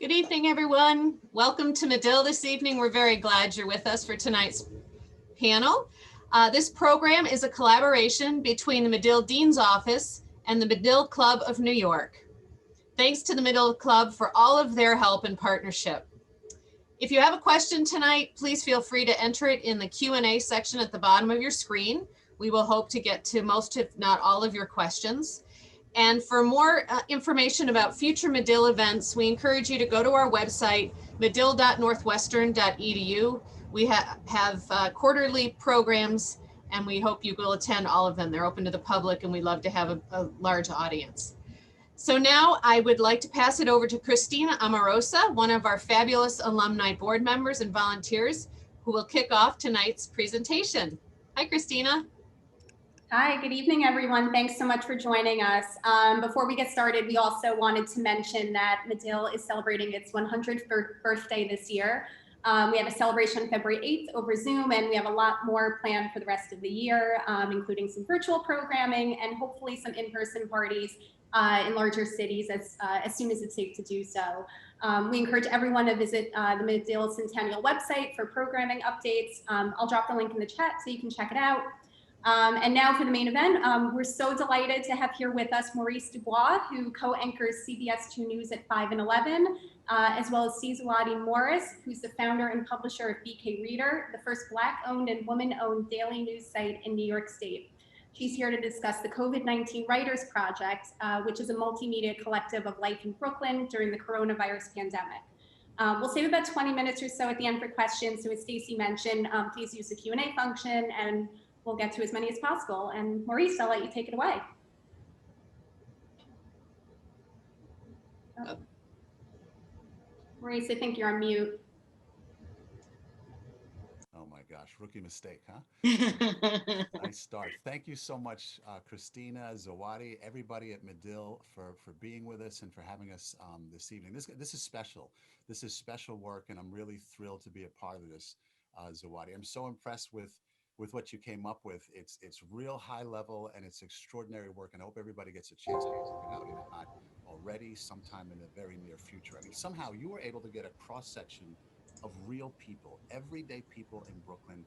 Good evening, everyone. Welcome to Medill this evening. We're very glad you're with us for tonight's panel. This program is a collaboration between the Medill Dean's Office and the Medill Club of New York. Thanks to the Medill Club for all of their help and partnership. If you have a question tonight, please feel free to enter it in the Q&A section at the bottom of your screen. We will hope to get to most, if not all, of your questions. And for more information about future Medill events, we encourage you to go to our website, medill.northwestern.edu. We have quarterly programs, and we hope you will attend all of them. They're open to the public, and we love to have a large audience. So now I would like to pass it over to Christina Amorosa, one of our fabulous alumni board members and volunteers, who will kick off tonight's presentation. Hi, Christina. Hi, good evening, everyone. Thanks so much for joining us. Before we get started, we also wanted to mention that Medill is celebrating its 100th birthday this year. We have a celebration February 8th over Zoom, and we have a lot more planned for the rest of the year, including some virtual programming and hopefully some in-person parties in larger cities as soon as it's safe to do so. We encourage everyone to visit the Medill Centennial website for programming updates. I'll drop the link in the chat so you can check it out. And now for the main event, we're so delighted to have here with us Maurice Dubois, who co-anchors CBS 2 News at 5 and 11, as well as C Zawadi Morris, who's the founder and publisher of BK Reader, the first Black-owned and woman-owned daily news site in New York State. She's here to discuss the COVID-19 Writers Project, which is a multimedia collective of life in Brooklyn during the coronavirus pandemic. We'll save about 20 minutes or so at the end for questions. So as Stacy mentioned, please use the Q&A function, and we'll get to as many as possible. And Maurice, I'll let you take it away. Oh. Maurice, I think you're on mute. Oh my gosh, rookie mistake, huh? Nice start. Thank you so much, Christina, Zawadi, everybody at Medill for being with us and for having us this evening. This is special. This is special work, and I'm really thrilled to be a part of this, Zawadi. I'm so impressed with what you came up with. It's real high level, and it's extraordinary work, and I hope everybody gets a chance to check it out, if not already, sometime in the very near future. I mean, somehow you were able to get a cross-section of real people, everyday people in Brooklyn,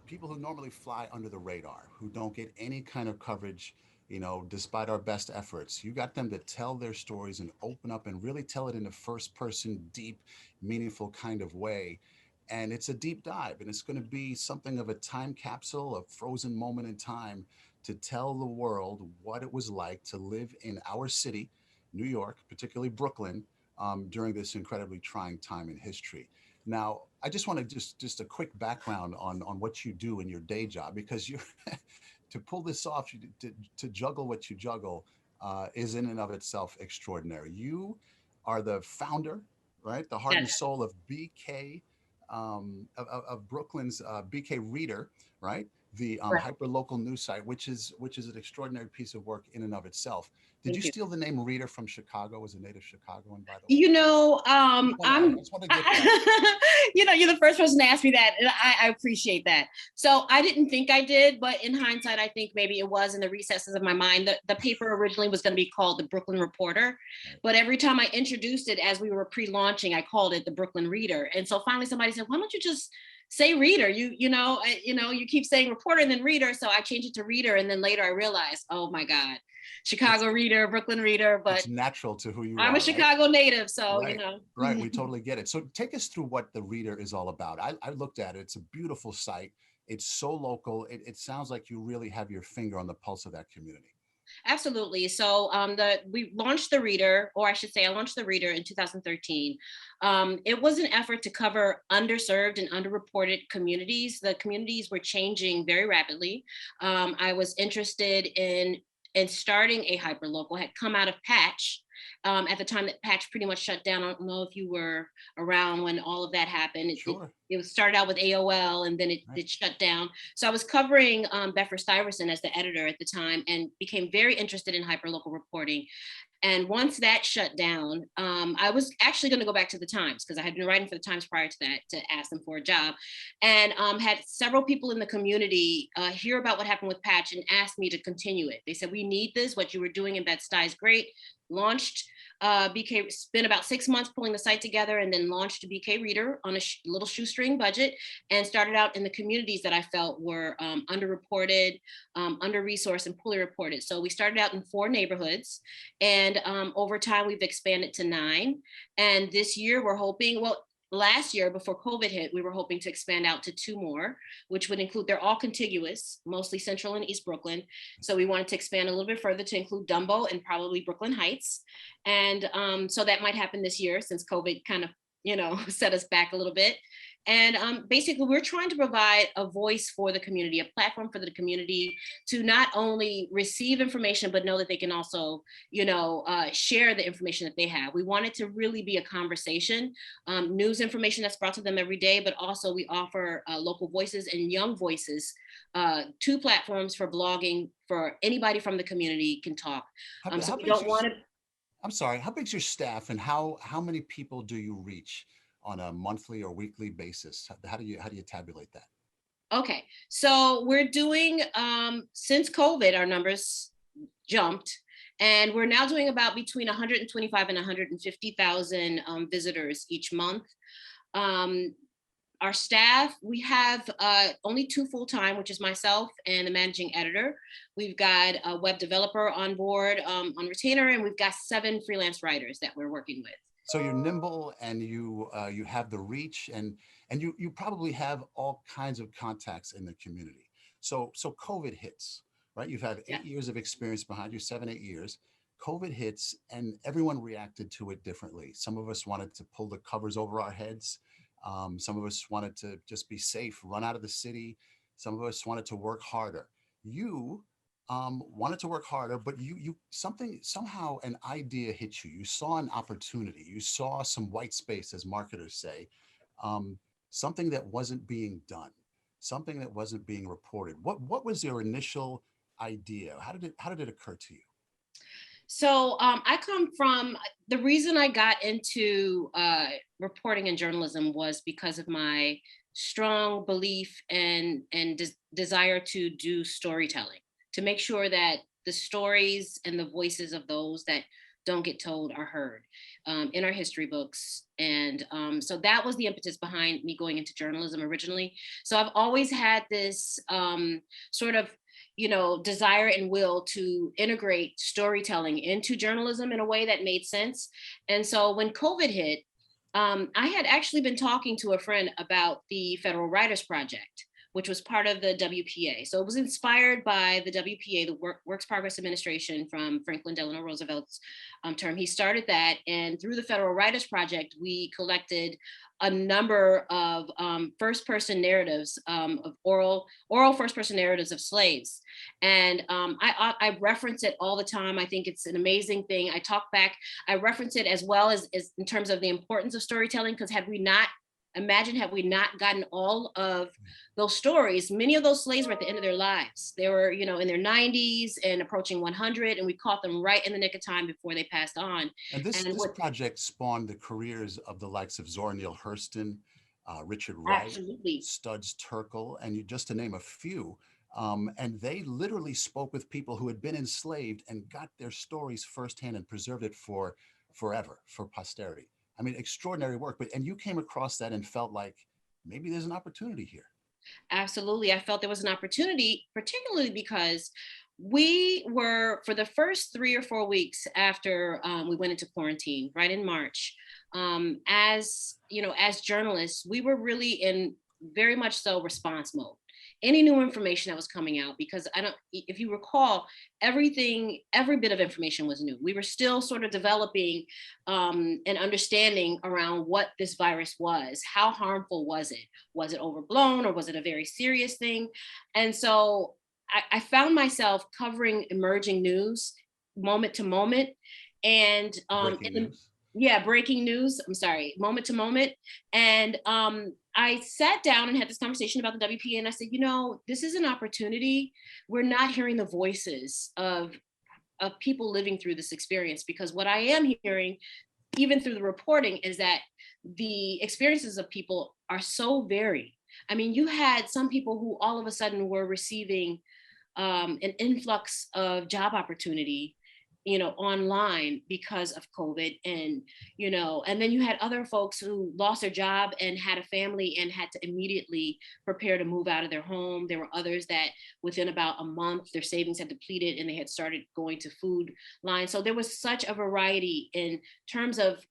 people who normally fly under the radar, who don't get any kind of coverage, you know, despite our best efforts. You got them to tell their stories and open up and really tell it in a first person, deep, meaningful kind of way. And it's a deep dive, and it's going to be something of a time capsule, a frozen moment in time to tell the world what it was like to live in our city, New York, particularly Brooklyn, during this incredibly trying time in history. Now, I just want to just a quick background on what you do in your day job, because you to pull this off, to juggle what you juggle is in and of itself extraordinary. You are the founder, right? The heart and soul of BK, of Brooklyn's BK Reader, right? The hyperlocal news site, which is an extraordinary piece of work in and of itself. Did you steal the name Reader from Chicago as a native Chicagoan, by the way? You know, you know, you're the first person to ask me that, and I appreciate that. So I didn't think I did, but in hindsight, I think maybe it was in the recesses of my mind. The paper originally was going to be called the Brooklyn Reporter, but every time I introduced it as we were pre-launching, I called it the Brooklyn Reader. And so finally somebody said, why don't you just say Reader? You know, you keep saying reporter and then Reader. So I changed it to Reader. And then later I realized, oh my God, Chicago Reader, Brooklyn Reader, but it's natural to who you are. I'm a Chicago native, so right. you know. Right, we totally get it. So take us through what the Reader is all about. I looked at it. It's a beautiful site. It's so local. It sounds like you really have your finger on the pulse of that community. Absolutely. So we launched the Reader, or I should say I launched the Reader in 2013. It was an effort to cover underserved and underreported communities. The communities were changing very rapidly. I was interested in starting a hyperlocal, had come out of Patch. At the time that Patch pretty much shut down. I don't know if you were around when all of that happened. Sure. It started out with AOL, and then it shut down. So I was covering Bedford Stuyvesant as the editor at the time, and became very interested in hyperlocal reporting. And once that shut down, I was actually going to go back to the Times, because I had been writing for the Times prior to that to ask them for a job, and had several people in the community hear about what happened with Patch and asked me to continue it. They said, we need this. What you were doing in Bed-Stuy is great. launched BK, spent about 6 months pulling the site together, and then launched BK Reader on a little shoestring budget, and started out in the communities that I felt were underreported, under-resourced, and poorly reported. So we started out in 4 neighborhoods, and over time we've expanded to 9. And this year we're hoping, well, last year before COVID hit, we were hoping to expand out to 2 more, which would include, they're all contiguous, mostly Central and East Brooklyn. So we wanted to expand a little bit further to include Dumbo and probably Brooklyn Heights. And so that might happen this year, since COVID kind of, set us back a little bit. And basically, we're trying to provide a voice for the community, a platform for the community to not only receive information, but know that they can also, share the information that they have. We want it to really be a conversation, news information that's brought to them every day, but also we offer local voices and young voices, 2 platforms for blogging for anybody from the community can talk. So we don't want to. I'm sorry, how big's your staff, and how many people do you reach on a monthly or weekly basis? How do you tabulate that? Okay, so we're doing, since COVID, our numbers jumped, and we're now doing about between 125 and 150,000 visitors each month. Our staff, we have only 2 full-time, which is myself and the managing editor. We've got a web developer on board on retainer, and we've got 7 freelance writers that we're working with. So you're nimble, and you have the reach, and you probably have all kinds of contacts in the community. So COVID hits, right? You've had 8 years of experience behind you, 7, 8 years. COVID hits, and everyone reacted to it differently. Some of us wanted to pull the covers over our heads. Some of us wanted to just be safe, run out of the city. Some of us wanted to work harder. You wanted to work harder, but somehow an idea hit you. You saw an opportunity. You saw some white space, as marketers say, something that wasn't being done, something that wasn't being reported. What was your initial idea? How did it occur to you? So I come from, the reason I got into reporting and journalism was because of my strong belief and desire to do storytelling, to make sure that the stories and the voices of those that don't get told are heard in our history books. And so that was the impetus behind me going into journalism originally. So I've always had this sort of desire and will to integrate storytelling into journalism in a way that made sense. And so when COVID hit, I had actually been talking to a friend about the Federal Writers Project, which was part of the WPA. So it was inspired by the WPA, the Works Progress Administration from Franklin Delano Roosevelt's term. He started that, and through the Federal Writers Project, we collected a number of first-person narratives, of oral first-person narratives of slaves. And I reference it all the time. I think it's an amazing thing. I talk back, I reference it as well as in terms of the importance of storytelling, because had we not gotten all of those stories, many of those slaves were at the end of their lives. They were, in their 90s and approaching 100, and we caught them right in the nick of time before they passed on. And this project spawned the careers of the likes of Zora Neale Hurston, Richard Wright, absolutely, Studs Terkel, and just to name a few. And they literally spoke with people who had been enslaved and got their stories firsthand and preserved it for forever, for posterity. I mean, extraordinary work. And you came across that and felt like maybe there's an opportunity here. Absolutely. I felt there was an opportunity, particularly because we were, for the first 3 or 4 weeks after we went into quarantine, right in March, as journalists, we were really in very much so response mode. Any new information that was coming out, because if you recall, every bit of information was new. We were still sort of developing an understanding around what this virus was. How harmful was it? Was it overblown, or was it a very serious thing? And so I found myself covering emerging news moment to moment, and breaking news. I'm sorry, moment to moment. And I sat down and had this conversation about the WPA, and I said, this is an opportunity. We're not hearing the voices of people living through this experience, because what I am hearing, even through the reporting, is that the experiences of people are so varied. I mean, you had some people who all of a sudden were receiving an influx of job opportunity online because of COVID. And, and then you had other folks who lost their job and had a family and had to immediately prepare to move out of their home. There were others that within about a month, their savings had depleted and they had started going to food lines. So there was such a variety in terms of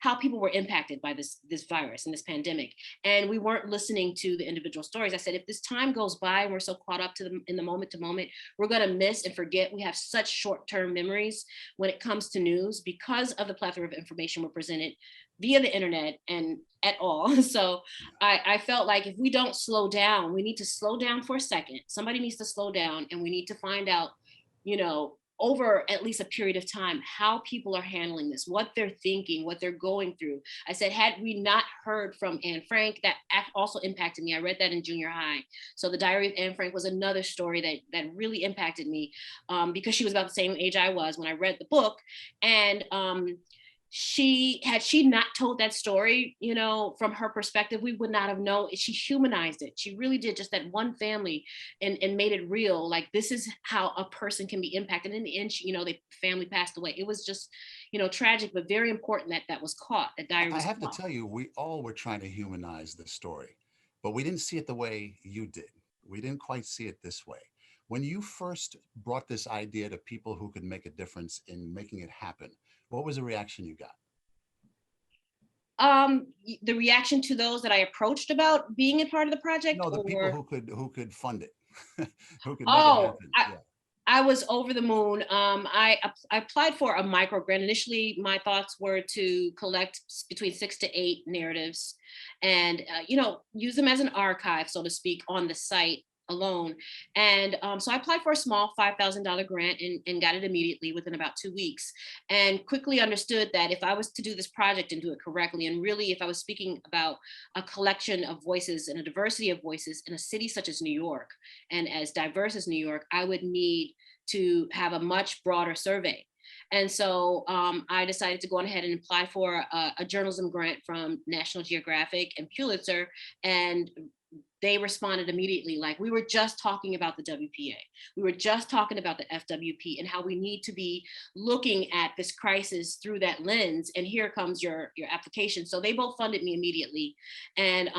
how people were impacted by this virus and this pandemic. And we weren't listening to the individual stories. I said, if this time goes by and we're so caught up in the moment to moment, we're going to miss and forget. We have such short-term memories when it comes to news because of the plethora of information we're presented via the internet and at all. So I felt like if we don't slow down, we need to slow down for a second. Somebody needs to slow down, and we need to find out, over at least a period of time, how people are handling this, what they're thinking, what they're going through. I said, had we not heard from Anne Frank, that also impacted me. I read that in junior high. So the Diary of Anne Frank was another story that really impacted me because she was about the same age I was when I read the book. And she not told that story, from her perspective, we would not have known. She humanized it. She really did, just that one family, and made it real. Like, this is how a person can be impacted. In the end, the family passed away. It was just, tragic, but very important that was caught. That diary was I have caught. to tell you, we all were trying to humanize the story, but we didn't see it the way you did. We didn't quite see it this way. When you first brought this idea to people who could make a difference in making it happen, what was the reaction you got? The reaction to those that I approached about being a part of the project? No, the people who could fund it, who could make it happen. I was over the moon. I applied for a micro grant. Initially, my thoughts were to collect between 6 to 8 narratives and, use them as an archive, so to speak, on the site alone. And so I applied for a small $5,000 grant and got it immediately within about 2 weeks, and quickly understood that if I was to do this project and do it correctly, and really if I was speaking about a collection of voices and a diversity of voices in a city such as New York, and as diverse as New York, I would need to have a much broader survey. And so I decided to go on ahead and apply for a journalism grant from National Geographic and Pulitzer, and they responded immediately. Like, we were just talking about the WPA. We were just talking about the FWP and how we need to be looking at this crisis through that lens. And here comes your application. So they both funded me immediately. And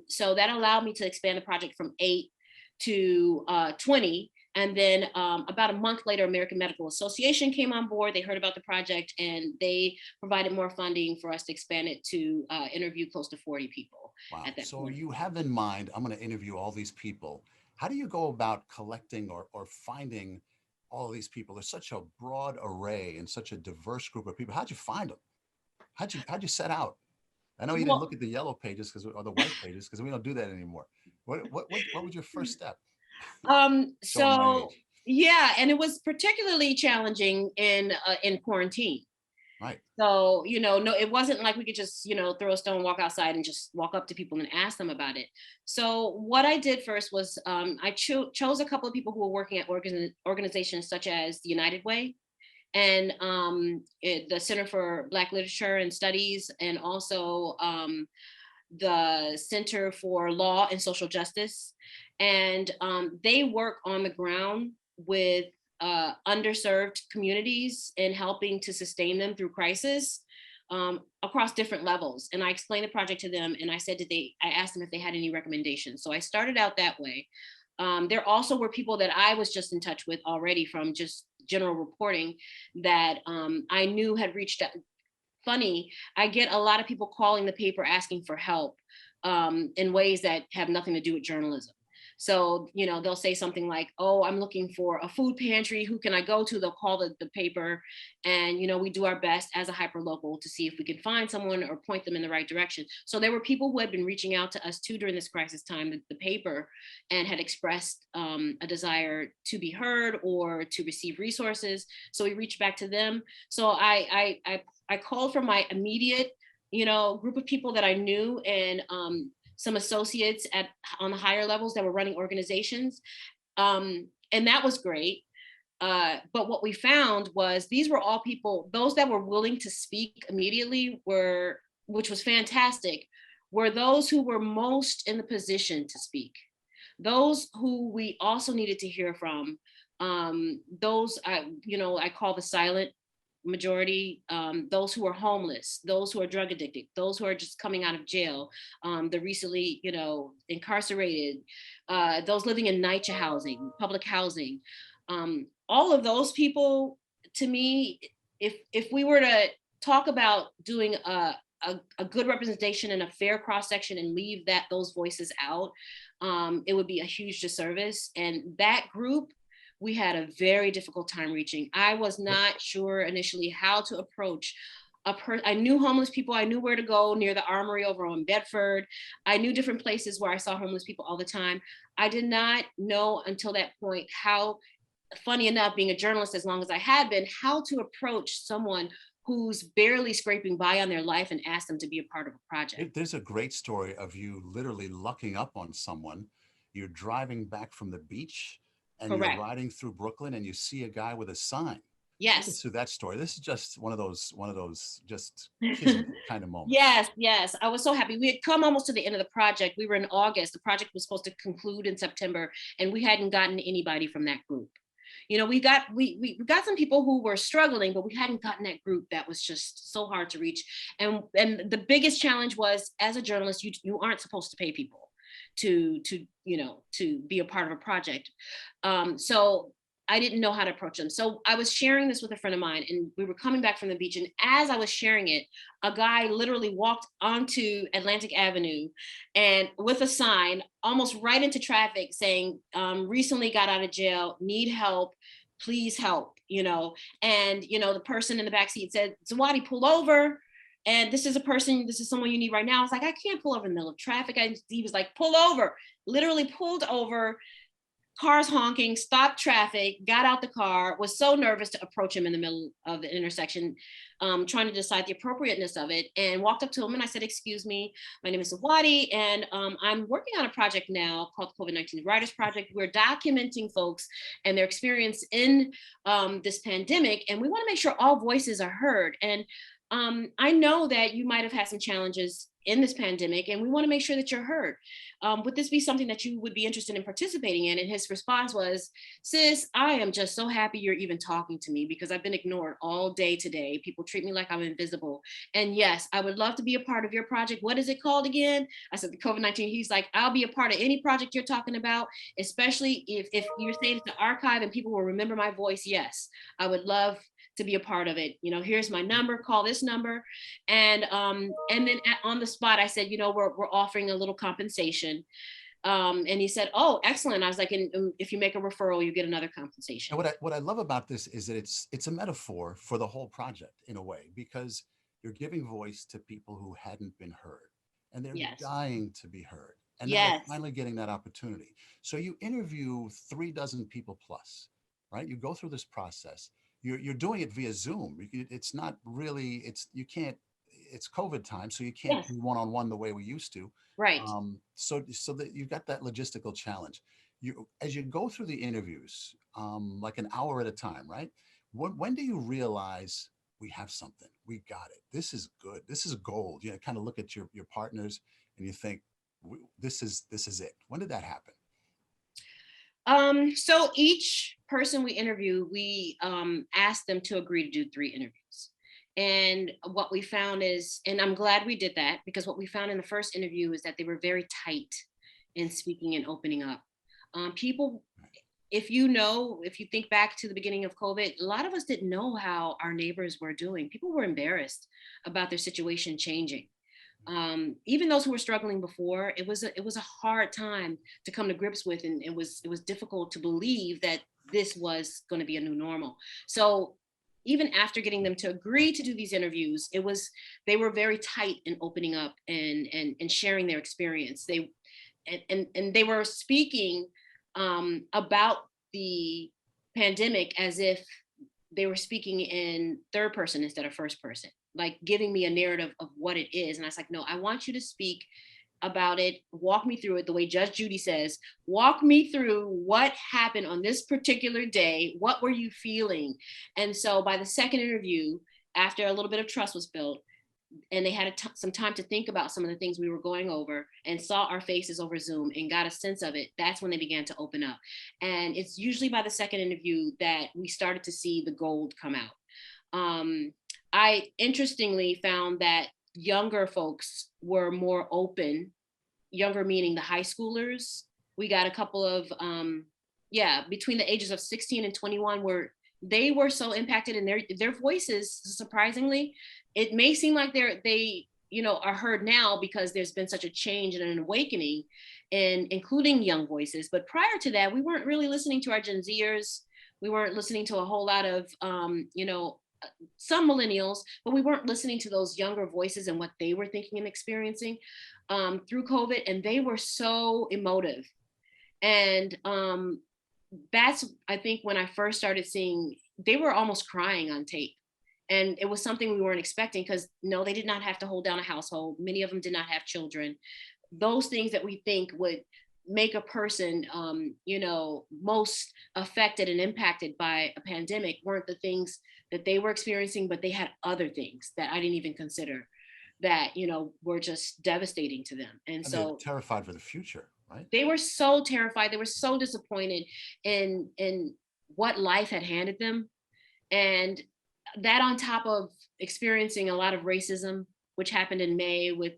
so that allowed me to expand the project from 8 to 20. And then about a month later, American Medical Association came on board. They heard about the project and they provided more funding for us to expand it to interview close to 40 people. Wow. At that So point. you have in mind, I'm going to interview all these people. How do you go about collecting or finding all of these people? There's such a broad array and such a diverse group of people. How'd you find them? How'd you set out? I know you didn't look at the yellow pages or the white pages because we don't do that anymore. What was your first step? So yeah, and it was particularly challenging in quarantine. Right. So, no, it wasn't like we could just, throw a stone, walk outside and just walk up to people and ask them about it. So what I did first was I chose a couple of people who were working at organizations such as the United Way and the Center for Black Literature and Studies, and also the Center for Law and Social Justice. And they work on the ground with underserved communities and helping to sustain them through crisis across different levels. And I explained the project to them, and I said, I asked them if they had any recommendations. So I started out that way. There also were people that I was just in touch with already from just general reporting that I knew had reached out. Funny, I get a lot of people calling the paper asking for help in ways that have nothing to do with journalism. So, they'll say something like, oh, I'm looking for a food pantry. Who can I go to? They'll call the paper. And, we do our best as a hyperlocal to see if we can find someone or point them in the right direction. So there were people who had been reaching out to us too during this crisis time, the paper, and had expressed a desire to be heard or to receive resources. So we reached back to them. So I called for my immediate, group of people that I knew, and some associates on the higher levels that were running organizations. And that was great. But what we found was these were all people, those that were willing to speak immediately which was fantastic, were those who were most in the position to speak. Those who we also needed to hear from Those I call the silent majority, those who are homeless, those who are drug addicted, those who are just coming out of jail, the recently, incarcerated, those living in NYCHA housing, public housing, all of those people, to me, if we were to talk about doing a good representation and a fair cross section and leave those voices out, it would be a huge disservice. And that group, we had a very difficult time reaching. I was not sure initially how to approach I knew homeless people. I knew where to go near the Armory over on Bedford. I knew different places where I saw homeless people all the time. I did not know until that point how, funny enough, being a journalist as long as I had been, how to approach someone who's barely scraping by on their life and ask them to be a part of a project. There's a great story of you literally lucking up on someone. You're driving back from the beach and Correct. You're riding through Brooklyn and you see a guy with a sign. Yes. Take us through that story. This is just one of those just kind of moments. Yes. I was so happy. We had come almost to the end of the project. We were in August. The project was supposed to conclude in September, and we hadn't gotten anybody from that group. We got some people who were struggling, but we hadn't gotten that group that was just so hard to reach. And the biggest challenge was, as a journalist, you aren't supposed to pay people to be a part of a project. So I didn't know how to approach them. So I was sharing this with a friend of mine, and we were coming back from the beach. And as I was sharing it, a guy literally walked onto Atlantic Avenue and with a sign almost right into traffic saying, recently got out of jail, need help, please help, and, the person in the backseat said, Zawadi, pull over. And this is someone you need right now. I was like, I can't pull over in the middle of traffic. He was like, pull over, literally pulled over, cars honking, stopped traffic, got out the car, was so nervous to approach him in the middle of the intersection, trying to decide the appropriateness of it, and walked up to him and I said, excuse me, my name is Zawadi, and I'm working on a project now called the COVID-19 Writers Project. We're documenting folks and their experience in this pandemic, and we want to make sure all voices are heard. And I know that you might have had some challenges in this pandemic, and we want to make sure that you're heard. Would this be something that you would be interested in participating in? And his response was, sis, I am just so happy you're even talking to me because I've been ignored all day today. People treat me like I'm invisible. And yes, I would love to be a part of your project. What is it called again? I said, the COVID-19. He's like, I'll be a part of any project you're talking about, especially if you're saying it's the archive and people will remember my voice. Yes, I would love to be a part of it. Here's my number, call this number. And then on the spot, I said, we're offering a little compensation. And he said, oh, excellent. I was like, and if you make a referral, you get another compensation. And what I love about this is that it's a metaphor for the whole project in a way, because you're giving voice to people who hadn't been heard, and they're dying to be heard. And now they're finally getting that opportunity. So you interview 36 people plus, right? You go through this process. You're doing it via Zoom. It's not really, it's COVID time, so you can't do one-on-one the way we used to. Right. So that you've got that logistical challenge. As you go through the interviews, like an hour at a time, right? When do you realize we have something? We got it. This is good. This is gold. Kind of look at your partners and you think, this is it. When did that happen? So each person we interview, we asked them to agree to do 3 interviews. And what we found is, and I'm glad we did that, because what we found in the first interview is that they were very tight in speaking and opening up. People, if you think back to the beginning of COVID, a lot of us didn't know how our neighbors were doing. People were embarrassed about their situation changing. Even those who were struggling before, it was a hard time to come to grips with, and it was difficult to believe that this was going to be a new normal. So even after getting them to agree to do these interviews, they were very tight in opening up and sharing their experience. They were speaking about the pandemic as if they were speaking in third person instead of first person, like giving me a narrative of what it is. And I was like, no, I want you to speak about it, walk me through it the way Judge Judy says, walk me through what happened on this particular day, what were you feeling? And so by the second interview, after a little bit of trust was built, and they had some time to think about some of the things we were going over and saw our faces over Zoom and got a sense of it, that's when they began to open up. And it's usually by the second interview that we started to see the gold come out. I interestingly found that younger folks were more open, younger meaning the high schoolers. We got a couple of, between the ages of 16 and 21 they were so impacted in their voices, surprisingly. It may seem like they are heard now because there's been such a change and an awakening in including young voices. But prior to that, we weren't really listening to our Gen Zers. We weren't listening to a whole lot of, some millennials, but we weren't listening to those younger voices and what they were thinking and experiencing through COVID. And they were so emotive. And that's, I think, when I first started seeing, they were almost crying on tape. And it was something we weren't expecting because no, they did not have to hold down a household. Many of them did not have children. Those things that we think would make a person, most affected and impacted by a pandemic weren't the things that they were experiencing, but they had other things that I didn't even consider that, were just devastating to them. And so terrified for the future, right? They were so terrified. They were so disappointed in what life had handed them. And that on top of experiencing a lot of racism, which happened in May with,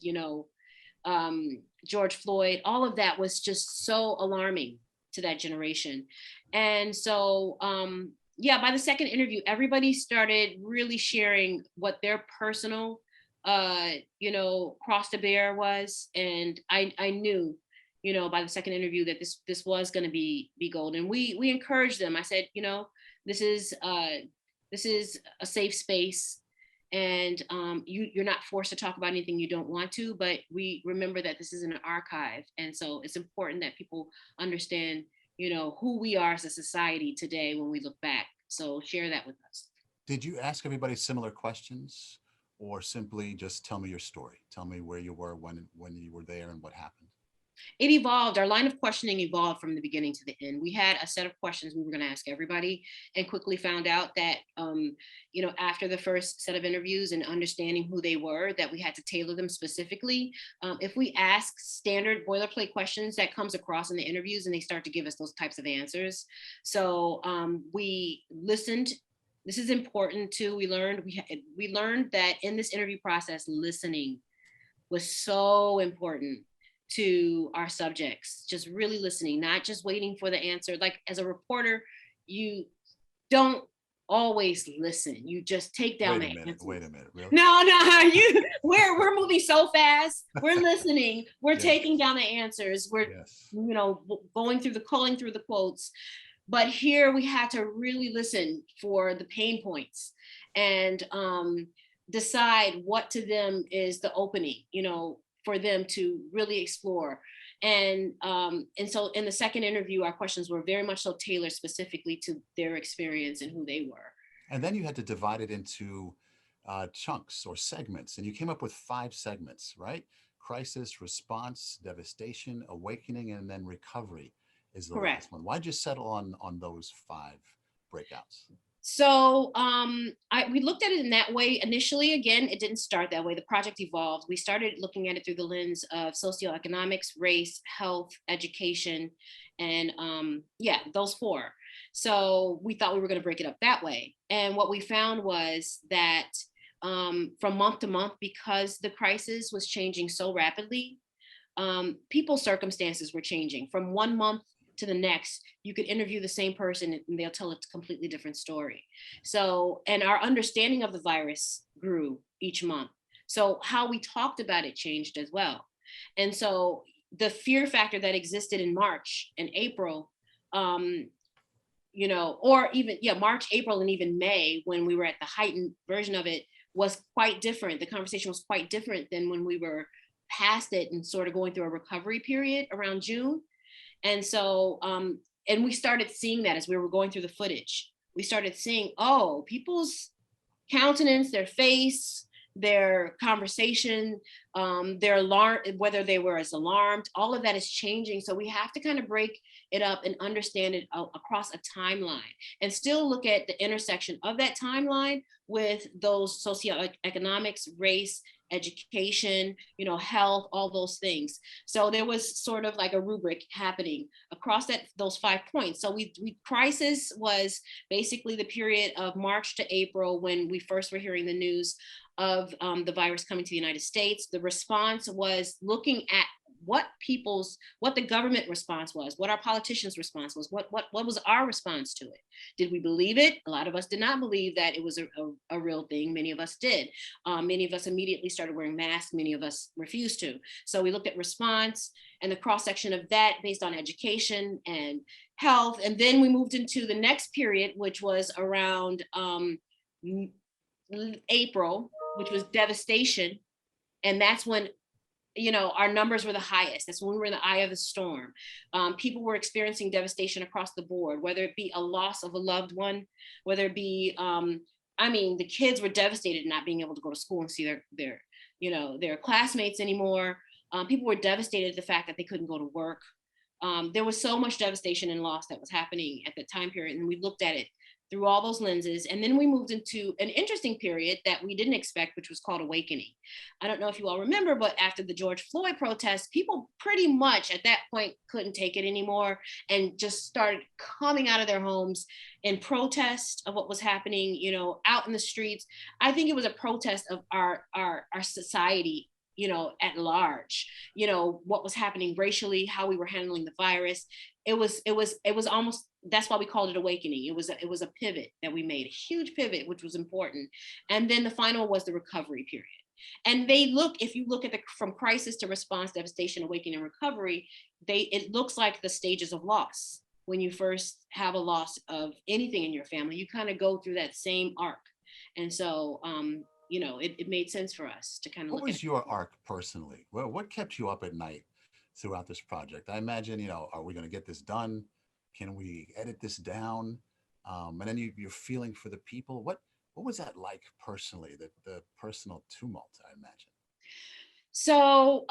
George Floyd, all of that was just so alarming to that generation. And so, by the second interview, everybody started really sharing what their personal, cross to bear was. And I knew, by the second interview that this was going to be gold. And we encouraged them. I said, this is a safe space, and you're not forced to talk about anything you don't want to, but we remember that this is an archive. And so it's important that people understand, who we are as a society today when we look back. So share that with us. Did you ask everybody similar questions, or simply just tell me your story? Tell me where you were when you were there and what happened. It evolved. Our line of questioning evolved from the beginning to the end. We had a set of questions we were going to ask everybody, and quickly found out that, after the first set of interviews and understanding who they were, that we had to tailor them specifically. If we ask standard boilerplate questions, that comes across in the interviews, and they start to give us those types of answers. So we listened. This is important too. We learned that in this interview process, listening was so important to our subjects, just really listening, not just waiting for the answer. Like as a reporter, you don't always listen. You just take down the answer. Wait a minute, really? No, we're moving so fast. We're listening. We're taking down the answers. We're, culling through the quotes. But here we had to really listen for the pain points and decide what to them is the opening, for them to really explore. And so in the second interview, our questions were very much so tailored specifically to their experience and who they were. And then you had to divide it into chunks or segments, and you came up with 5 segments, right? Crisis, response, devastation, awakening, and then recovery is the Correct. last one. Why'd you settle on those 5 breakouts? So we looked at it in that way initially. Again, it didn't start that way. The project evolved. We started looking at it through the lens of socioeconomics, race, health, education, and those 4. So we thought we were going to break it up that way. And what we found was that from month to month, because the crisis was changing so rapidly, people's circumstances were changing. From one month to the next, you could interview the same person and they'll tell a completely different story. So, and our understanding of the virus grew each month. So how we talked about it changed as well. And so the fear factor that existed in March and April, or even, March, April, and even May, when we were at the heightened version of it, was quite different. The conversation was quite different than when we were past it and sort of going through a recovery period around June. And so, and we started seeing that as we were going through the footage. We started seeing, people's countenance, their face, their conversation, their alarm, whether they were as alarmed, all of that is changing. So we have to kind of break it up and understand it across a timeline and still look at the intersection of that timeline with those socioeconomics, race, education, health, all those things. So there was sort of like a rubric happening across those 5 points. So crisis was basically the period of March to April when we first were hearing the news of the virus coming to the United States. The response was looking at what the government response was, what our politicians' response was, what was our response to it. Did we believe it? A lot of us did not believe that it was a real thing. Many of us did. Many of us immediately started wearing masks. Many of us refused to. So we looked at response and the cross section of that based on education and health. And then we moved into the next period, which was around April, which was devastation. And that's when our numbers were the highest. That's when we were in the eye of the storm. People were experiencing devastation across the board, whether it be a loss of a loved one, whether it be, the kids were devastated not being able to go to school and see their classmates anymore. People were devastated at the fact that they couldn't go to work. There was so much devastation and loss that was happening at that time period. And we looked at it through all those lenses. And then we moved into an interesting period that we didn't expect, which was called awakening. I don't know if you all remember, but after the George Floyd protests, people pretty much at that point couldn't take it anymore and just started coming out of their homes in protest of what was happening, out in the streets. I think it was a protest of our society, at large, what was happening racially, how we were handling the virus. It was almost, that's why we called it awakening. It was a pivot that we made, a huge pivot, which was important. And then the final was the recovery period. And if you look at from crisis to response, devastation, awakening, and recovery, it looks like the stages of loss. When you first have a loss of anything in your family, you kind of go through that same arc. And so, it made sense for us to kind of What look at was your arc personally? Well, what kept you up at night throughout this project? I imagine, are we going to get this done? Can we edit this down? And then you're feeling for the people. What was that like personally, the personal tumult, I imagine? So,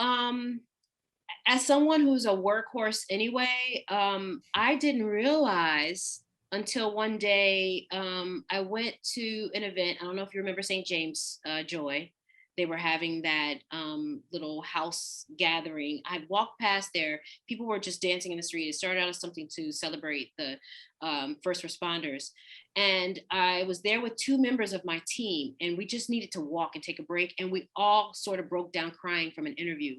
as someone who's a workhorse anyway, I didn't realize until one day I went to an event. I don't know if you remember St. James Joy. They were having that little house gathering. I walked past there. People were just dancing in the street. It started out as something to celebrate the first responders. And I was there with 2 members of my team, and we just needed to walk and take a break. And we all sort of broke down crying from an interview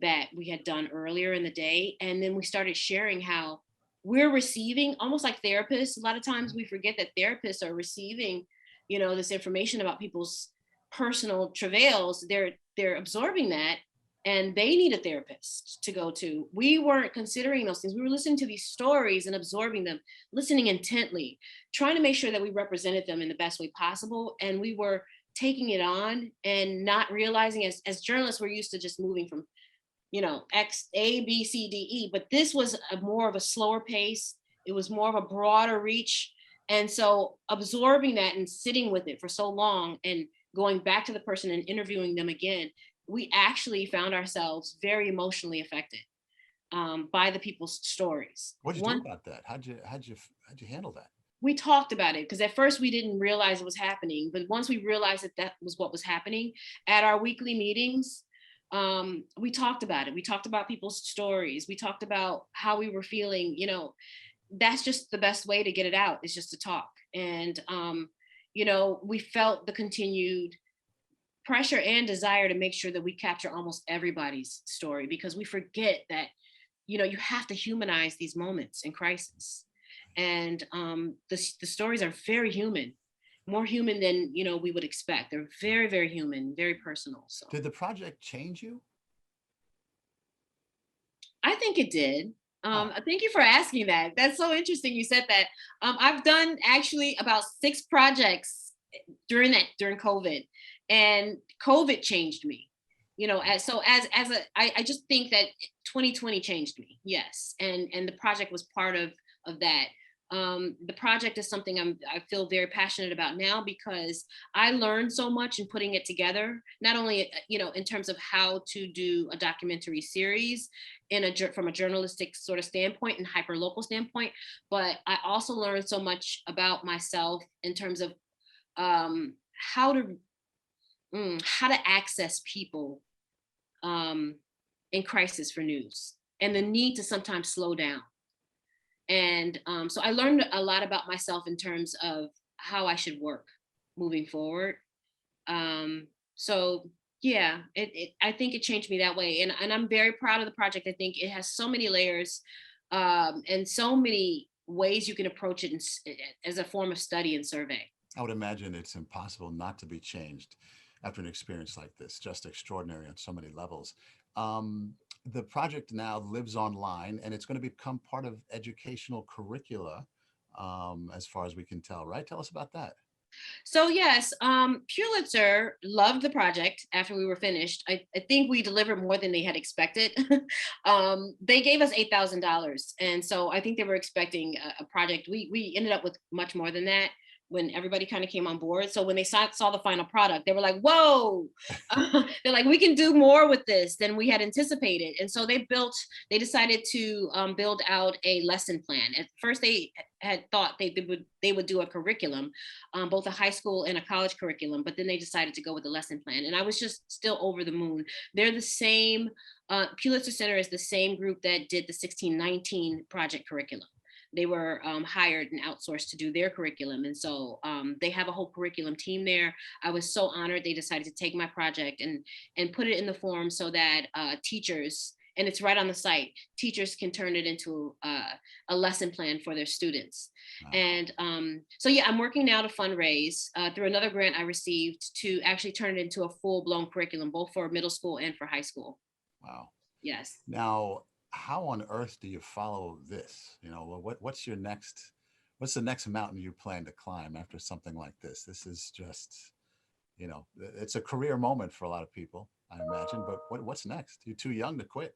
that we had done earlier in the day. And then we started sharing how we're receiving, almost like therapists. A lot of times we forget that therapists are receiving, this information about people's personal travails. They're absorbing that, and they need a therapist to go to. We weren't considering those things. We were listening to these stories and absorbing them, listening intently, trying to make sure that we represented them in the best way possible. And we were taking it on and not realizing, as journalists, we're used to just moving from, X, A, B, C, D, E, but this was more of a slower pace. It was more of a broader reach. And so absorbing that and sitting with it for so long and going back to the person and interviewing them again, we actually found ourselves very emotionally affected by the people's stories. What did you do about that? How'd you handle that? We talked about it because at first we didn't realize it was happening, but once we realized that was what was happening at our weekly meetings, we talked about it. We talked about people's stories. We talked about how we were feeling. That's just the best way to get it out, is just to talk. And we felt the continued pressure and desire to make sure that we capture almost everybody's story, because we forget that, you have to humanize these moments in crisis. And the stories are very human, more human than, we would expect. They're very, very human, very personal. So did the project change you? I think it did. Thank you for asking that. That's so interesting you said that. I've done actually about 6 projects during COVID, and COVID changed me. I just think that 2020 changed me. Yes, and the project was part of that. The project is something I feel very passionate about now, because I learned so much in putting it together, not only, in terms of how to do a documentary series from a journalistic sort of standpoint and hyperlocal standpoint, but I also learned so much about myself in terms of how to how to access people in crisis for news, and the need to sometimes slow down. And so I learned a lot about myself in terms of how I should work moving forward. So yeah, I think it changed me that way. And I'm very proud of the project. I think it has so many layers and so many ways you can approach it as a form of study and survey. I would imagine it's impossible not to be changed after an experience like this. Just extraordinary on so many levels. The project now lives online, and it's going to become part of educational curricula, as far as we can tell, right? Tell us about that. So yes, Pulitzer loved the project after we were finished. I think we delivered more than they had expected. They gave us $8,000. And so I think they were expecting a project. We ended up with much more than that when everybody kind of came on board. So when they saw the final product, they were like, whoa, they're like, we can do more with this than we had anticipated. And so they decided to build out a lesson plan. At first they had thought they would do a curriculum, both a high school and a college curriculum, but then they decided to go with the lesson plan. And I was just still over the moon. They're the same, Pulitzer Center is the same group that did the 1619 project curriculum. They were hired and outsourced to do their curriculum. And so they have a whole curriculum team there. I was so honored they decided to take my project and put it in the form so that teachers, and it's right on the site, teachers can turn it into a lesson plan for their students. Wow. And so yeah, I'm working now to fundraise through another grant I received to actually turn it into a full-blown curriculum, both for middle school and for high school. Wow. Yes. Now, how on earth do you follow this? You know, what's the next mountain you plan to climb after something like this? This is just, you know, it's a career moment for a lot of people, I imagine, but what's next? You're too young to quit.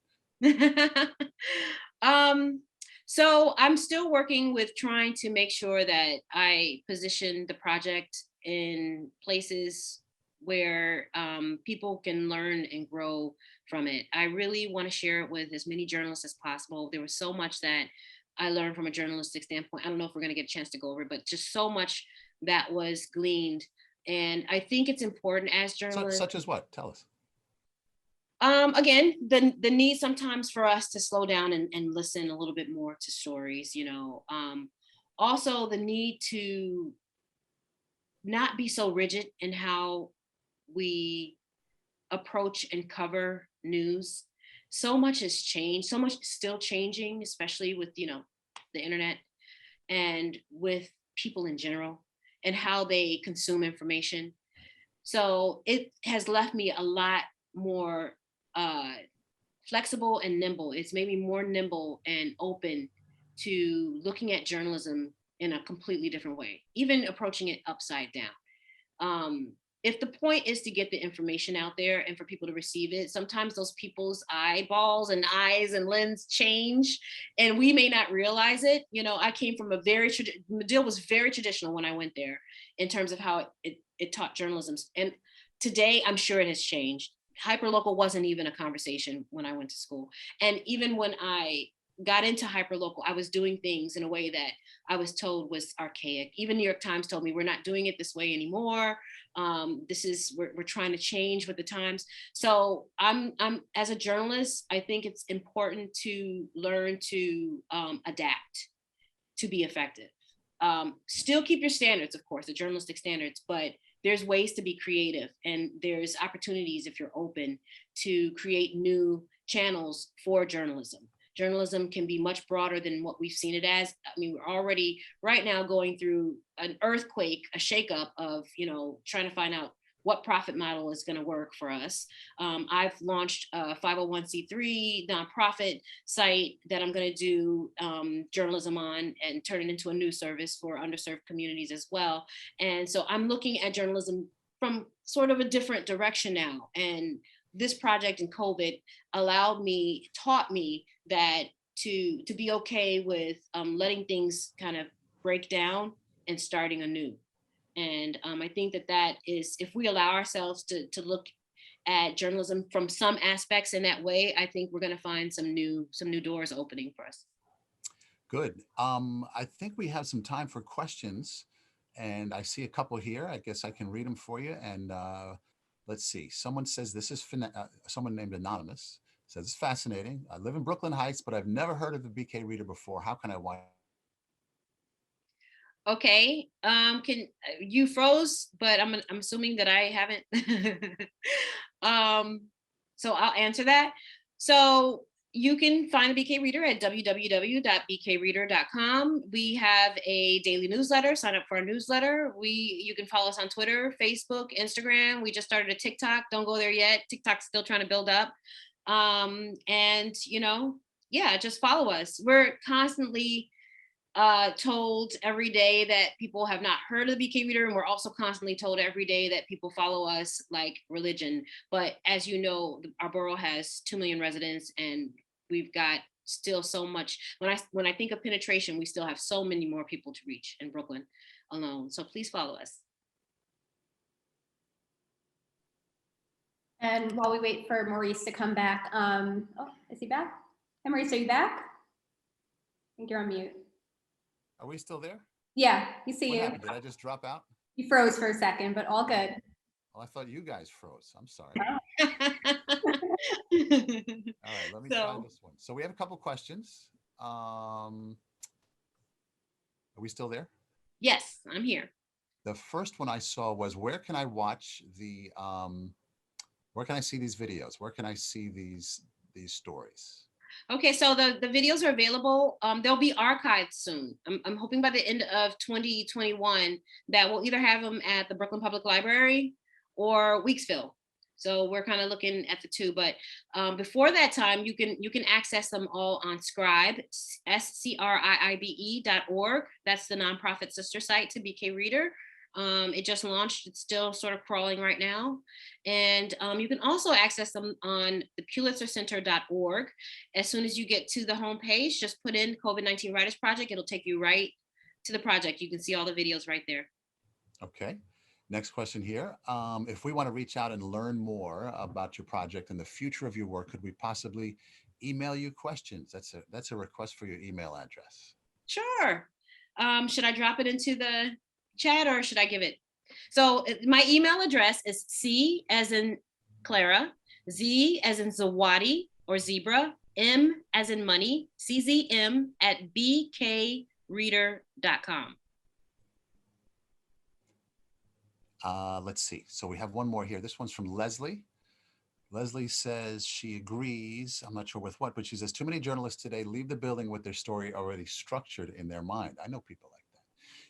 So I'm still working with trying to make sure that I position the project in places where people can learn and grow from it. I really want to share it with as many journalists as possible. There was so much that I learned from a journalistic standpoint. I don't know if we're going to get a chance to go over it, but just so much that was gleaned. And I think it's important as journalists. Such as what? Tell us. Again, the need sometimes for us to slow down and listen a little bit more to stories, you know. Also the need to not be so rigid in how we approach and cover news. So much has changed, so much is still changing, especially with, you know, the internet and with people in general and how they consume information. So it has left me a lot more flexible and nimble. It's made me more nimble and open to looking at journalism in a completely different way, even approaching it upside down. If the point is to get the information out there and for people to receive it, sometimes those people's eyeballs and eyes and lens change and we may not realize it. You know, I came from Medill was very traditional when I went there in terms of how it taught journalism. And today, I'm sure it has changed. Hyperlocal wasn't even a conversation when I went to school. And even when I got into hyperlocal, I was doing things in a way that I was told was archaic. Even New York Times told me we're not doing it this way anymore. We're trying to change with the times. So I'm as a journalist, I think it's important to learn to adapt to be effective. Still keep your standards, of course, the journalistic standards, but there's ways to be creative and there's opportunities if you're open to create new channels for journalism. Journalism can be much broader than what we've seen it as. I mean, we're already right now going through an earthquake, a shakeup of, you know, trying to find out what profit model is going to work for us. I've launched a 501c3 nonprofit site that I'm going to do journalism on and turn it into a news service for underserved communities as well. And so I'm looking at journalism from sort of a different direction now. And this project in COVID taught me that to be okay with letting things kind of break down and starting anew. And I think that is, if we allow ourselves to look at journalism from some aspects in that way, I think we're going to find some new doors opening for us. Good. I think we have some time for questions, and I see a couple here. I guess I can read them for you. And Let's see. Someone says this is someone named Anonymous says it's fascinating. I live in Brooklyn Heights, but I've never heard of the BK Reader before. How can I watch? Okay. Can you froze? But I'm assuming that I haven't. So I'll answer that. So you can find the BK Reader at www.bkreader.com. We have a daily newsletter. Sign up for our newsletter. You can follow us on Twitter, Facebook, Instagram. We just started a TikTok. Don't go there yet. TikTok's still trying to build up. And yeah, just follow us. We're constantly told every day that people have not heard of the BK Reader, and we're also constantly told every day that people follow us like religion. But as you know, our borough has 2 million residents, and we've got still so much. When I think of penetration, we still have so many more people to reach in Brooklyn alone. So please follow us. And while we wait for Maurice to come back, oh, is he back? Hey, Maurice, are you back? I think you're on mute. Are we still there? Yeah, we see What you. happened? Did I just drop out? You froze for a second, but all good. Well, I thought you guys froze. I'm sorry. Oh. All right, let me try this one. So we have a couple questions. Are we still there? Yes, I'm here. The first one I saw was, where can I watch the where can I see these videos? Where can I see these stories? Okay, so the videos are available. They'll be archived soon. I'm hoping by the end of 2021 that we'll either have them at the Brooklyn Public Library or Weeksville. So we're kind of looking at the two, but before that time, you can access them all on Scribe, scriibe.org. That's the nonprofit sister site to BK Reader. It just launched. It's still sort of crawling right now. And you can also access them on the pulitzercenter.org. As soon as you get to the homepage, just put in COVID-19 Writers Project. It'll take you right to the project. You can see all the videos right there. Okay. Next question here. If we want to reach out and learn more about your project and the future of your work, could we possibly email you questions? That's a request for your email address. Sure. Should I drop it into the chat or should I give it? So my email address is C as in Clara, Z as in Zawadi or zebra, M as in money, czm@bkreader.com. Let's see. So we have one more here. This one's from Leslie. Leslie says she agrees. I'm not sure with what, but she says too many journalists today leave the building with their story already structured in their mind. I know people like that.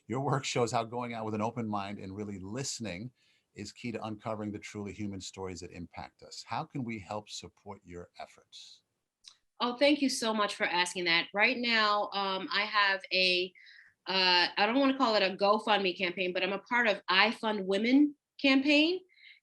Your work shows how going out with an open mind and really listening is key to uncovering the truly human stories that impact us. How can we help support your efforts? Oh, thank you so much for asking that. Right now, I have I don't want to call it a GoFundMe campaign, but I'm a part of I Fund Women campaign.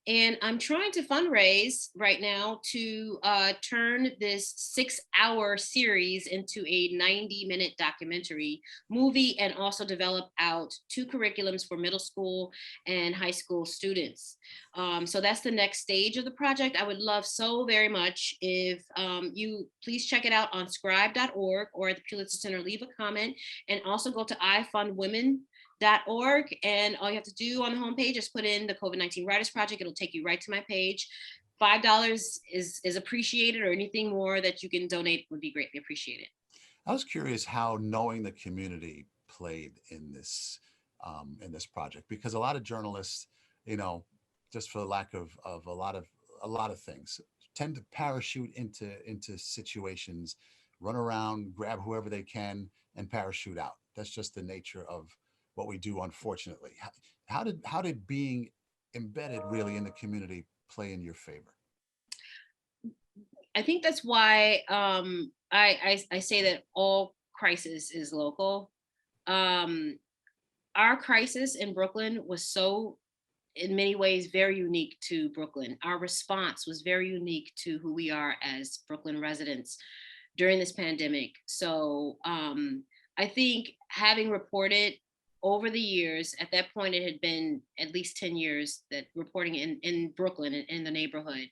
And I'm trying to fundraise right now to turn this 6-hour series into a 90-minute documentary movie and also develop out 2 curriculums for middle school and high school students. So that's the next stage of the project. I would love so very much if you please check it out on scribe.org or at the Pulitzer Center, leave a comment, and also go to ifundwomen.org, and all you have to do on the homepage is put in the COVID-19 Writers Project. It'll take you right to my page. $5 is appreciated, or anything more that you can donate would be greatly appreciated. I was curious how knowing the community played in this project, because a lot of journalists, just for the lack of a lot of things, tend to parachute into situations, run around, grab whoever they can, and parachute out. That's just the nature of what we do, unfortunately. How did being embedded really in the community play in your favor? I think that's why I say that all crisis is local. Our crisis in Brooklyn was so, in many ways, very unique to Brooklyn. Our response was very unique to who we are as Brooklyn residents during this pandemic. So I think having reported over the years, at that point, it had been at least 10 years that reporting in Brooklyn, in the neighborhood.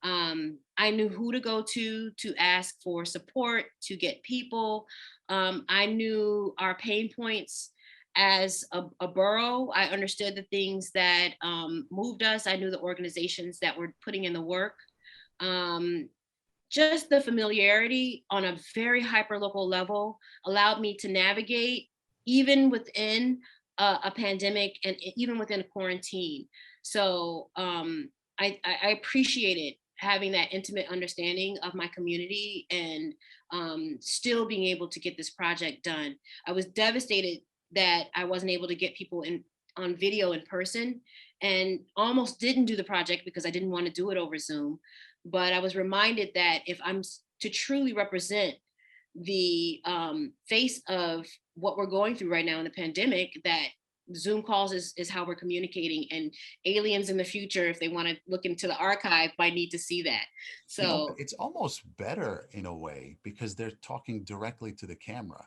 I knew who to go to ask for support, to get people. I knew our pain points as a borough, I understood the things that moved us. I knew the organizations that were putting in the work. Just the familiarity on a very hyper-local level allowed me to navigate even within a pandemic and even within a quarantine. So I appreciated having that intimate understanding of my community and still being able to get this project done. I was devastated that I wasn't able to get people on video in person, and almost didn't do the project because I didn't want to do it over Zoom. But I was reminded that if I'm to truly represent the face of what we're going through right now in the pandemic, that Zoom calls is how we're communicating, and aliens in the future, if they want to look into the archive, might need to see that. You know, So it's almost better in a way because they're talking directly to the camera.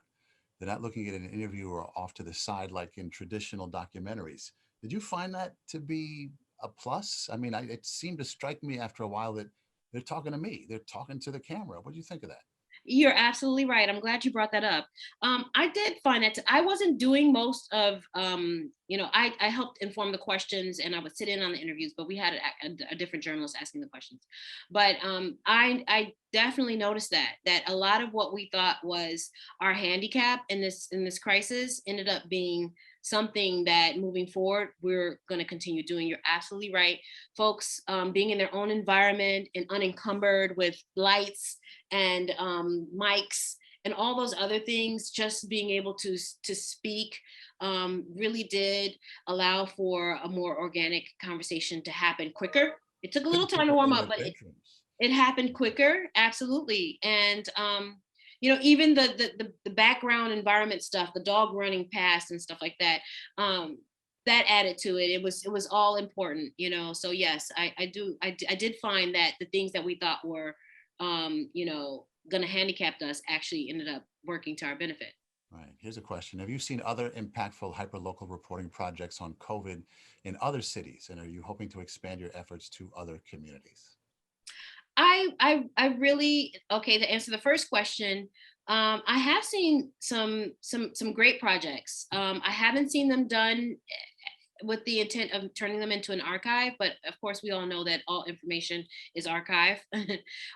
They're not looking at an interviewer off to the side like in traditional documentaries. Did you find that to be a plus? I mean, it seemed to strike me after a while that they're talking to me. They're talking to the camera. What do you think of that? you're absolutely right. I'm glad you brought that up. I did find that I wasn't doing most of, I helped inform the questions and I would sit in on the interviews, but we had a different journalist asking the questions. But I definitely noticed that a lot of what we thought was our handicap in this crisis ended up being something that moving forward we're going to continue doing. You're absolutely right. Folks being in their own environment and unencumbered with lights and mics and all those other things, just being able to speak really did allow for a more organic conversation to happen quicker. It took a little time to warm up, but it happened quicker. Absolutely. And even the background environment stuff, the dog running past and stuff like that, that added to it. It was all important, So yes, I did find that the things that we thought were, going to handicap us actually ended up working to our benefit. Right. Here's a question. Have you seen other impactful hyperlocal reporting projects on COVID in other cities? And are you hoping to expand your efforts to other communities? I really, okay, to answer the first question, I have seen some great projects. I haven't seen them done with the intent of turning them into an archive, but of course we all know that all information is archived.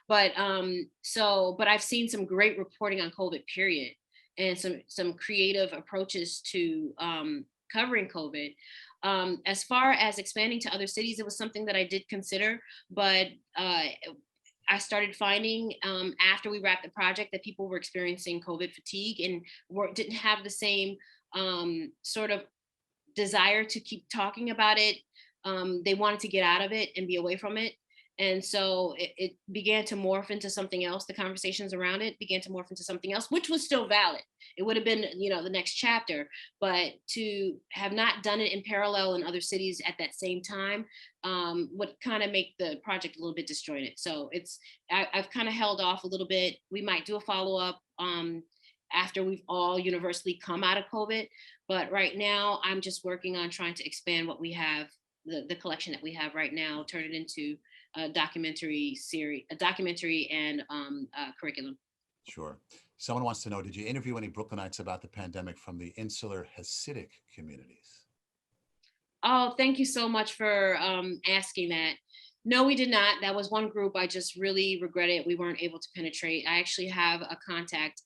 But I've seen some great reporting on COVID, period, and some creative approaches to covering COVID. As far as expanding to other cities, it was something that I did consider, but I started finding after we wrapped the project that people were experiencing COVID fatigue and didn't have the same sort of desire to keep talking about it. They wanted to get out of it and be away from it. And so it began to morph into something else. The conversations around it began to morph into something else, which was still valid. It would have been, the next chapter, but to have not done it in parallel in other cities at that same time would kind of make the project a little bit disjointed. So I've kind of held off a little bit. We might do a follow-up after we've all universally come out of COVID. But right now, I'm just working on trying to expand what we have, the collection that we have right now, turn it into a documentary and curriculum. Sure. Someone wants to know, did you interview any Brooklynites about the pandemic from the insular Hasidic communities? Oh, thank you so much for asking that. No, we did not. That was one group I just really regretted we weren't able to penetrate. I actually have a contact,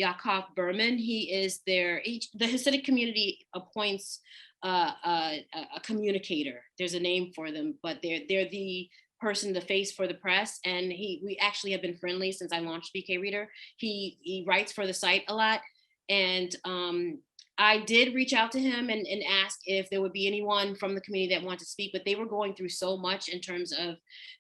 Yaakov Berman. He is the Hasidic community appoints a communicator. There's a name for them, but they're the person, the face for the press. And we actually have been friendly since I launched BK Reader. He writes for the site a lot. And I did reach out to him and ask if there would be anyone from the community that wanted to speak, but they were going through so much in terms of,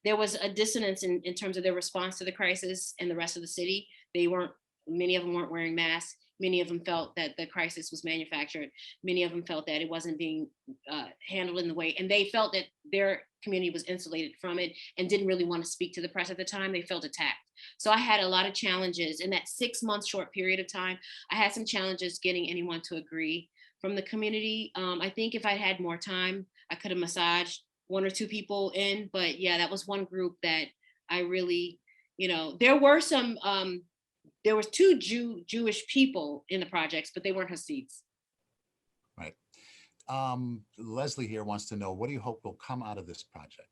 there was a dissonance in terms of their response to the crisis and the rest of the city. Many of them weren't wearing masks. Many of them felt that the crisis was manufactured. Many of them felt that it wasn't being handled in the way, and they felt that their community was insulated from it and didn't really want to speak to the press at the time. They felt attacked. So I had a lot of challenges in that 6 month short period of time. I had some challenges getting anyone to agree from the community. I think if I had more time, I could have massaged one or two people in, but yeah, that was one group that I really, there were some, there was two Jewish people in the projects, but they weren't Hasids. Leslie here wants to know, what do you hope will come out of this project?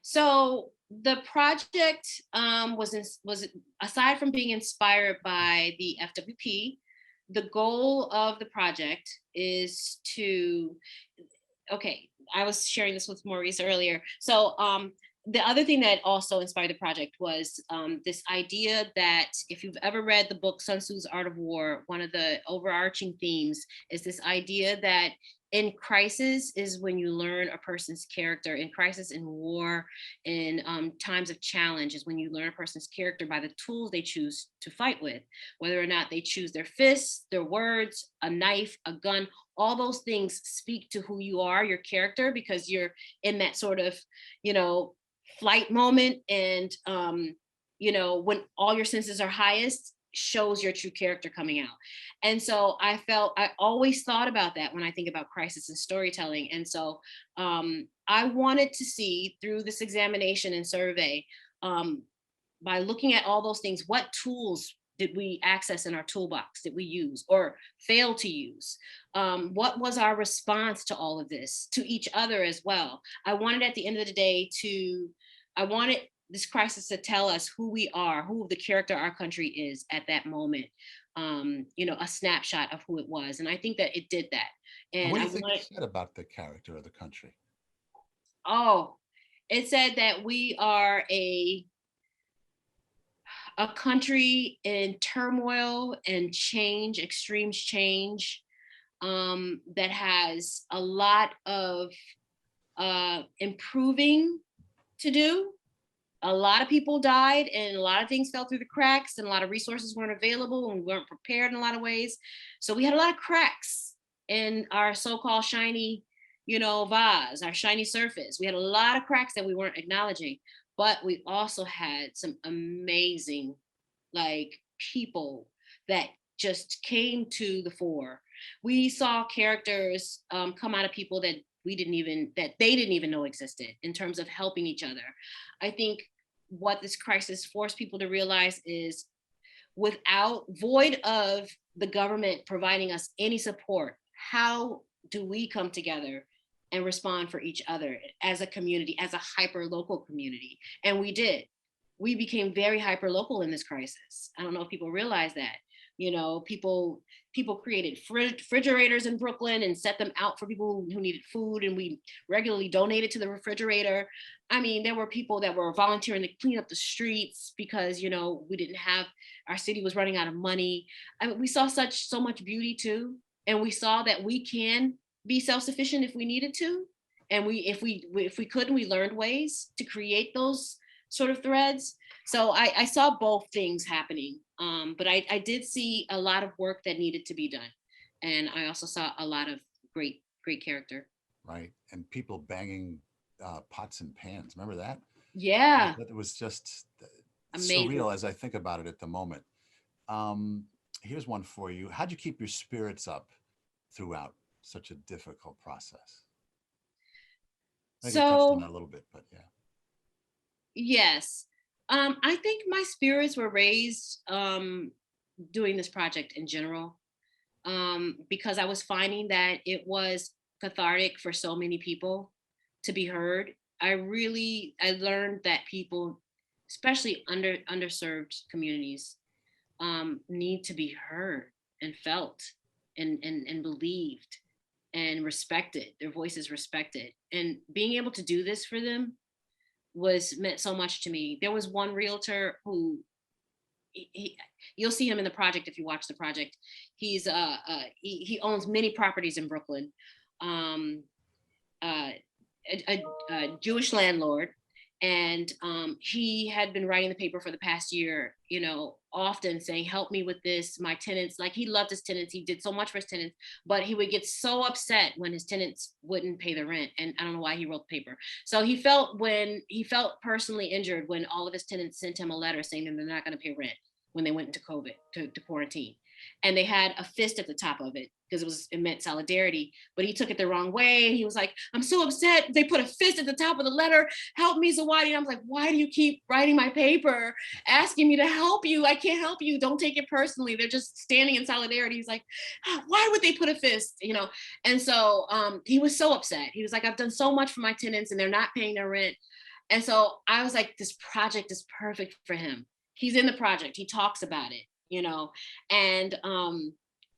So the project was aside from being inspired by the FWP, the goal of the project is to, okay, I was sharing this with Maurice earlier. So the other thing that also inspired the project was this idea that if you've ever read the book Sun Tzu's Art of War, one of the overarching themes is this idea that in crisis is when you learn a person's character. In crisis, in war, in times of challenge is when you learn a person's character by the tools they choose to fight with, whether or not they choose their fists, their words, a knife, a gun. All those things speak to who you are, your character, because you're in that sort of, flight moment. And, when all your senses are highest, shows your true character coming out. And so I always thought about that when I think about crisis and storytelling. And so I wanted to see through this examination and survey, by looking at all those things, what tools did we access in our toolbox? Did we use or fail to use? What was our response to all of this, to each other as well? I wanted at the end of the day I wanted this crisis to tell us who we are, who the character our country is at that moment. A snapshot of who it was. And I think that it did that. And what do you think it said about the character of the country? Oh, it said that we are a country in turmoil and change, extreme change, that has a lot of improving to do. A lot of people died and a lot of things fell through the cracks and a lot of resources weren't available and we weren't prepared in a lot of ways. So we had a lot of cracks in our so-called shiny, vase, our shiny surface. We had a lot of cracks that we weren't acknowledging, but we also had some amazing people that just came to the fore. We saw characters come out of people that they didn't even know existed in terms of helping each other. I think what this crisis forced people to realize is void of the government providing us any support, how do we come together and respond for each other as a community, as a hyper-local community? And we did. We became very hyper-local in this crisis. I don't know if people realize that. People created refrigerators in Brooklyn and set them out for people who needed food, and we regularly donated to the refrigerator. I mean, there were people that were volunteering to clean up the streets because, we didn't have, our city was running out of money. I mean, we saw so much beauty too. And we saw that we can be self-sufficient if we needed to. And if we couldn't, we learned ways to create those sort of threads. So I saw both things happening. But I did see a lot of work that needed to be done. And I also saw a lot of great character. Right. And people banging pots and pans. Remember that? Yeah. It was just amazing. Surreal as I think about it at the moment. Here's one for you. How'd you keep your spirits up throughout such a difficult process? I think you touched on that a little bit, but yeah. Yes. I think my spirits were raised doing this project in general, because I was finding that it was cathartic for so many people to be heard. I learned that people, especially underserved communities, need to be heard and felt and believed and respected, their voices respected. And being able to do this for them meant so much to me. There was one realtor who, you'll see him in the project if you watch the project. He's he owns many properties in Brooklyn. A Jewish landlord, and he had been writing the paper for the past year, often saying, help me with this, my tenants. Like, he loved his tenants, he did so much for his tenants, but he would get so upset when his tenants wouldn't pay the rent. And I don't know why he wrote the paper. So he felt personally injured when all of his tenants sent him a letter saying that they're not going to pay rent when they went into COVID, to quarantine. and they had a fist at the top of it because it meant solidarity, but he took it the wrong way. And he was like, I'm so upset. They put a fist at the top of the letter. Help me, Zawadi. And I was like, why do you keep writing my paper, asking me to help you? I can't help you. Don't take it personally. They're just standing in solidarity. He's like, why would they put a fist? You know? And so he was so upset. He was like, I've done so much for my tenants and they're not paying their rent. And so I was like, this project is perfect for him. He's in the project. He talks about it, you know? And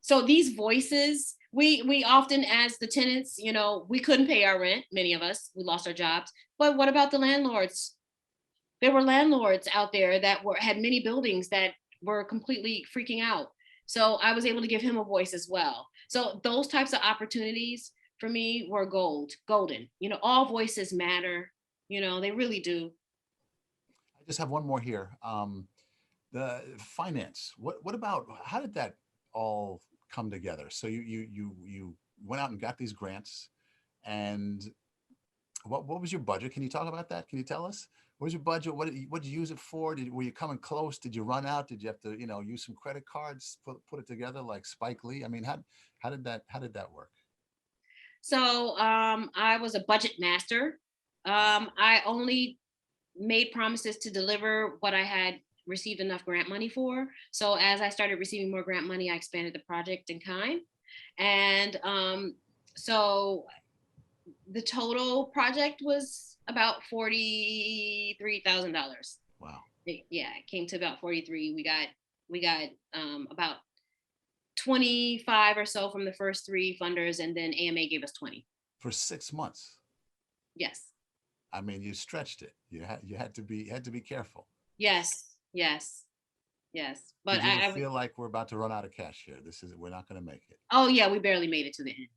so these voices, we often, as the tenants, you know, we couldn't pay our rent, many of us, we lost our jobs. But what about the landlords? There were landlords out there that had many buildings that were completely freaking out. So I was able to give him a voice as well. So those types of opportunities for me were golden. You know, all voices matter, you know, they really do. I just have one more here. The finance, what about, how did that all come together? So you went out and got these grants, and what was your budget? Can you talk about that? Can you tell us? What was your budget? What did you use it for? Were you coming close? Did you run out? Did you have to, you know, use some credit cards, put it together like Spike Lee? I mean, how did that work? So I was a budget master. I only made promises to deliver what I had received enough grant money for. So as I started receiving more grant money, I expanded the project in kind. And so the total project was about $43,000. Wow. Yeah, it came to about 43. We got about 25 or so from the first 3 funders, and then AMA gave us 20. For 6 months. Yes. I mean, you stretched it. You had to be careful. Yes. But Did you feel like we're about to run out of cash here? We're not going to make it. Oh yeah, we barely made it to the end.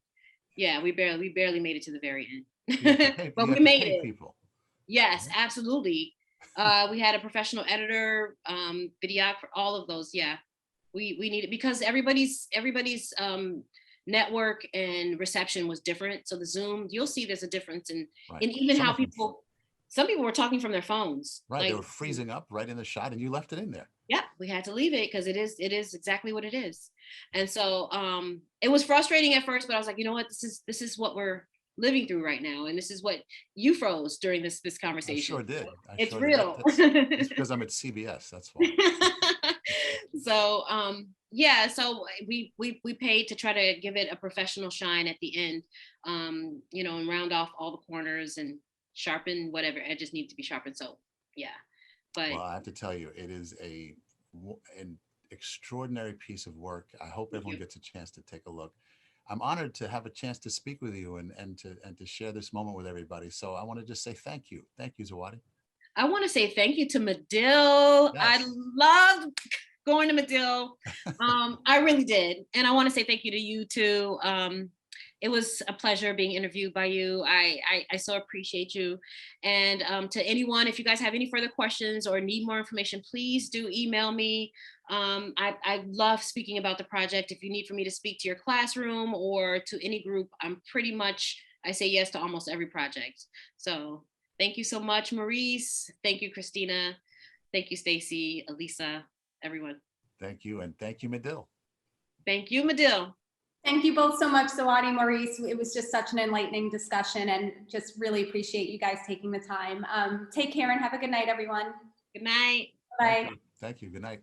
Yeah, we barely made it to the very end. But we made it. People. Yes, absolutely. We had a professional editor, videographer, all of those. Yeah, we needed, because everybody's network and reception was different. So the Zoom, you'll see there's a difference in even how some people were talking from their phones. Right, like, they were freezing up right in the shot, and you left it in there. Yeah, we had to leave it because it is exactly what it is. And so it was frustrating at first, but I was like, you know what, this is what we're living through right now, and this is what you froze during this conversation. I sure did. It's real. It's because I'm at CBS. That's why. So yeah, so we paid to try to give it a professional shine at the end, you know, and round off all the corners and sharpen whatever edges need to be sharpened. So yeah. But well, I have to tell you, it is an extraordinary piece of work. I hope everyone gets a chance to take a look. I'm honored to have a chance to speak with you and to share this moment with everybody. So I want to just say thank you. Thank you, Zawadi. I want to say thank you to Medill. Yes. I loved going to Medill. I really did. And I want to say thank you to you too. It was a pleasure being interviewed by you. I so appreciate you. And to anyone, if you guys have any further questions or need more information, please do email me. I love speaking about the project. If you need for me to speak to your classroom or to any group, I say yes to almost every project. So thank you so much, Maurice. Thank you, Christina. Thank you, Stacy, Elisa, everyone. Thank you. And thank you, Medill. Thank you, Medill. Thank you both so much, Zawadi, Maurice. It was just such an enlightening discussion, and just really appreciate you guys taking the time. Take care and have a good night, everyone. Good night. Bye. Thank you. Good night.